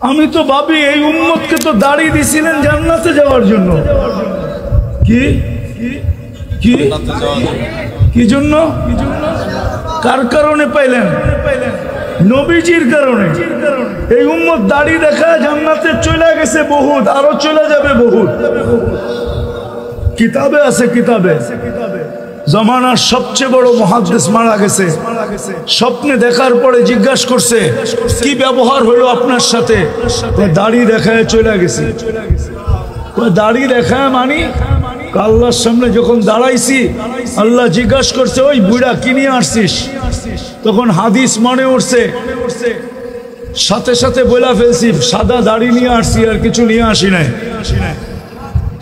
আমি তো ভাবি এই উম্মতকে তো দাড়ি দিছিলেন জান্নাতে যাওয়ার জন্য। কি কি কি জন্য? কার কারণে পাইলেন? নবীজির কারণে। এই উম্মত দাড়ি দেখা জান্নাতে চলে গেছে বহুত, আরো চলে যাবে বহুত। কিতাবে আছে, কিতাবে জমানার সবচেয়ে বড় মুহাদ্দিস মারা গেছে। স্বপ্নে দেখার পরে জিজ্ঞাসা করছে কি ব্যবহার হলো আপনার সাথে? দাড়ি দেখায় চলে গেছে। দাড়ি দেখায় মানি আল্লাহর সামনে যখন দাঁড়াইছি আল্লাহ জিজ্ঞাসা করছে ওই বুড়া কি নিয়ে আসছিস? তখন হাদিস মনে উঠছে, সাথে সাথে বলে ফেলছি সাদা দাড়ি নিয়ে আসছি, আর কিছু নিয়ে আসি নাই।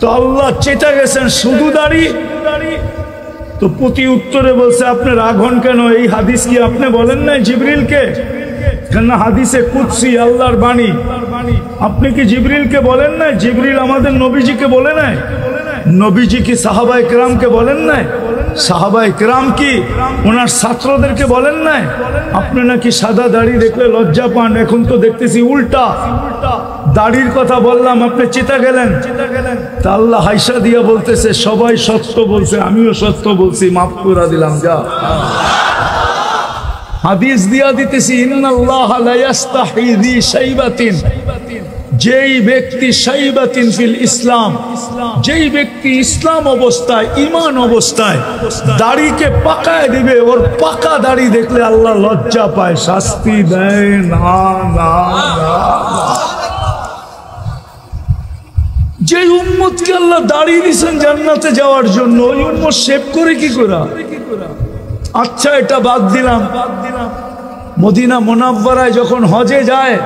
তো আল্লাহ চেতা গেছেন শুধু দাড়ি। তো প্রতি উত্তরে বলছে আপনি রাগ হন কেন? এই হাদিস কি আপনি বলেন নাই জিবরিলকে? কেন হাদিসে কুদসি আল্লাহর বাণী, আপনি কি জিবরিলকে বলেন নাই? জিবরিল আমাদের নবীজিকে বলে নাই? নবীজি কি সাহাবায়ে কেরামকে বলেন নাই? সাহাবায়ে কেরাম কি ওনার ছাত্রদেরকে বলেন নাই? আপনি নাকি সাদা দাড়ি দেখলে লজ্জা পান, এখন তো দেখতেছি উল্টা। দাড়ির কথা বললাম, আপনি চেতা গেলেন। তা আল্লাহ হাইসা দিয়া বলতেছে সবাই সত্য বলছে, আমিও সত্য বলছি, মাফ করে দিলাম। যা হাদিস দিয়া দিতেছি, ইন্নাল্লাহা লা ইস্তাহি যি শাইবাতিন, যেই ব্যক্তি শাইবাতিন ফিল ইসলাম, যেই ব্যক্তি ইসলাম অবস্থায় ঈমান অবস্থায় দাড়িকে পাকায় দিবে, ওর পাকা দাড়ি দেখলে আল্লাহ লজ্জা পায়, শাস্তি দেয় না। না যে উম্মতকে আল্লাহ দাড়ি দিয়েছেন জান্নাতে যাওয়ার জন্য, ওই উম্মত শেভ করে কি করা? আচ্ছা এটা বাদ দিলাম, মদিনা মুনাওয়ারায় যখন হজে যায়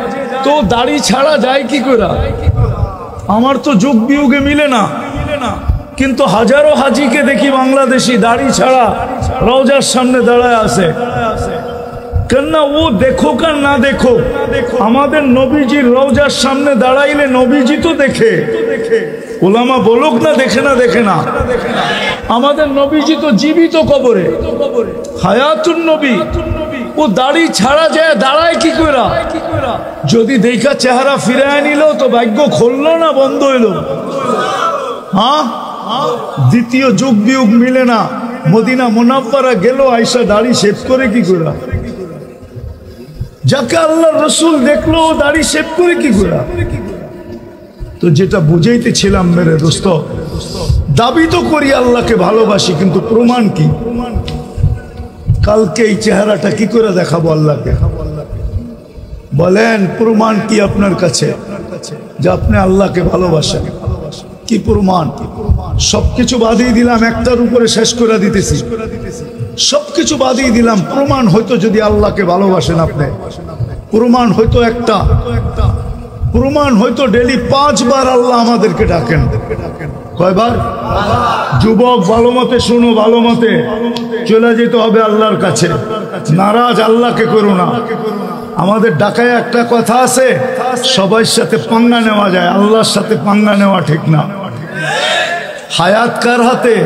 তো দাড়ি ছাড়া যায় কি করা? আমার তো যুগ বিয়োগে মিলে না, কিন্তু হাজারো হাজিকে দেখি বাংলাদেশি দাড়ি ছাড়া রওজার সামনে দাঁড়ায় আছে। কেননা ও দেখো আর না দেখো, আমাদের নবীজির রওজার সামনে দাঁড়াইলে নবীজি তো দেখে। ওলামা বলুক না দেখে না, দেখে না। আমাদের নবীজি তো জীবিত কবরে, হায়াতুন নবী। ও দাড়ি ছাড়া যায় দাঁড়ায় কি করা? যদি দেখা চেহারা ফিরায় নিল তো ভাগ্য খুললো না বন্ধ হইলো? হ্যাঁ, দ্বিতীয় যুগ বিয়োগ মিলে না। মদিনা মুনাওয়ারা গেল, আয়েশা দাড়ি শেভ করে কি করা? যাকে আল্লাহ রসুল দেখলো দাড়ি শেভ করে কি করা? তো যেটা বুঝাইতেছিলাম মেরে দোস্ত, দাবি তো করি আল্লাহকে ভালোবাসি, কিন্তু প্রমাণ কি? কালকে এই চেহারাটা কি করে দেখাবো আল্লাহকে? বলেন প্রমাণ কি আপনার কাছে যে আপনি আল্লাহকে ভালোবাসেন? কি প্রমাণ? সবকিছু বাদিয়ে দিলাম, একটার উপরে শেষ করে দিতেছি। সবকিছু বাদিয়ে দিলাম, প্রমাণ হয়তো যদি আল্লাহকে ভালোবাসেন আপনি, প্রমাণ হয়তো একটা, প্রমাণ হয়তো ডেলি 5 বার আল্লাহ আমাদেরকে ডাকেন। কয়বার? যুবক ভালো মতে শুনো, ভালো মতে চলে যেতে হবে আল্লাহর কাছে। নারাজ আল্লাহকে করো না। আমাদের ঢাকায় একটা কথা আছে, সবার সাথে পাঙ্গা নেওয়া যায়, আল্লাহর সাথে পাঙ্গা নেওয়া ঠিক না। হায়াত কার হাতে?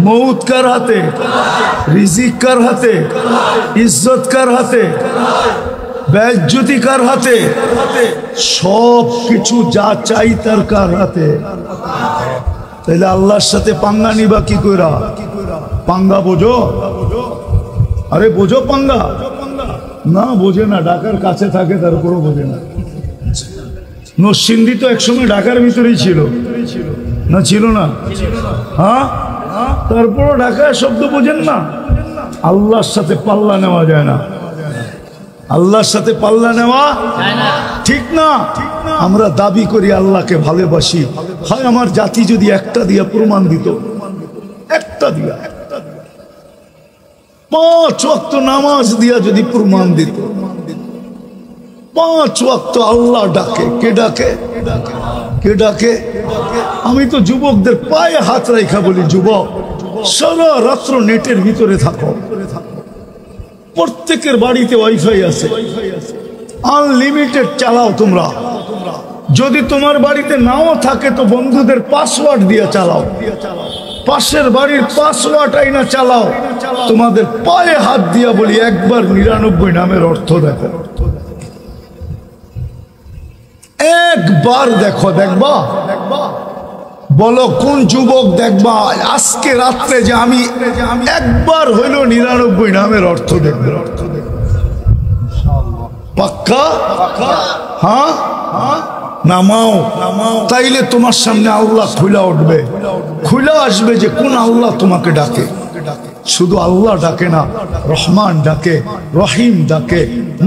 মৌত কার হাতে? রিজিক কার হাতে? ইজ্জত কার হাতে? বেজ্জতি কার হাতে? সব কিছু যা চাই তার কার হাতে? তাহলে আল্লাহর সাথে পাঙ্গা নিবা কি কইরা? পাঙ্গা বোঝো? আরে বোঝো পাঙ্গা? না বোঝে না, ঢাকার কাছে থাকে তারপরও বোঝে না। নরসিংদী তো একসময় ঢাকার ভিতরেই ছিল না? ছিল না? হ্যাঁ, তারপরও ঢাকায় শব্দ বোঝেন না। আল্লাহর সাথে পাল্লা নেওয়া যায় না, আল্লাহর সাথে পাল্লা নেওয়া ঠিক না। আমরা দাবি করি আল্লাহকে ভালোবাসি, হয় আমার জাতি যদি একটা দিয়া প্রমাণ দিত, একটা দিয়া 5 ওয়াক্ত নামাজ দিয়া যদি প্রমাণ দিত, 5 ওয়াক্ত আল্লাহ ডাকে। কে ডাকে? কে ডাকে? আমি তো যুবকদের পায়ে হাত রাখা বলি, যুবক সারা রাত্র নেটের ভিতরে থাকো। প্রত্যেকের বাড়িতে ওয়াইফাই আছে, আনলিমিটেড চালাও তোমরা। যদি তোমার বাড়িতে নাও থাকে তো বন্ধুদের পাসওয়ার্ড দিয়ে চালাও, পাশের বাড়ির পাসওয়ার্ড আইনা চালাও। তোমাদের পায়ে হাত দিয়া বলি, একবার 99 নামের অর্থ দেখো। একবার দেখো, দেখবা? বলো কোন যুবক দেখবা আজকে রাত্রে যে আমি একবার হইল 99 নামের অর্থ দেখবে? পাক্কা? হ্যাঁ, নামাও। তাইলে তোমার সামনে আল্লাহ খুলে উঠবে, খুলে আসবে যে কোন আল্লাহ তোমাকে ডাকে। শুধু আল্লাহ ডাকে না, রহমান ডাকে, রহিম ডাকে,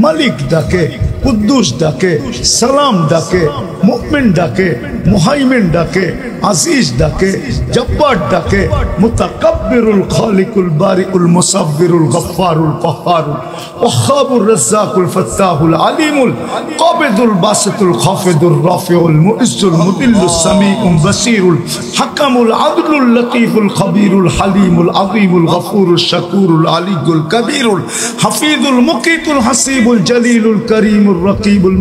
মালিক ডাকে, কুদ্দুস ডাকে, সালাম ডাকে, মুমিন ডাকে, মুহাইমিন ডাকে, আজিজ ডাকে, জব্বার ডাকে, মুতাকাব্বিরুল খালিকুল বারিউল মুসাব্বিরুল গফফারুল কহ্হারুল ওয়াহ্হাবুর রাজ্জাকুল ফাত্তাহুল আলিমুল কাবিদুল বাসিতুল খাফিদুর রাফিউল মুইজ্জুল মুদিল্লুস সামিউল বাসিরুল হাকামুল আদলুল লতীফুল খবীরুল হালিমুল আযীমুল গফুরুল শাকুরুল আলিয়ুল কবীরুল হাফিজুল মুকিতুল হাসিবুল জলিলুল করিমুর রকিবুল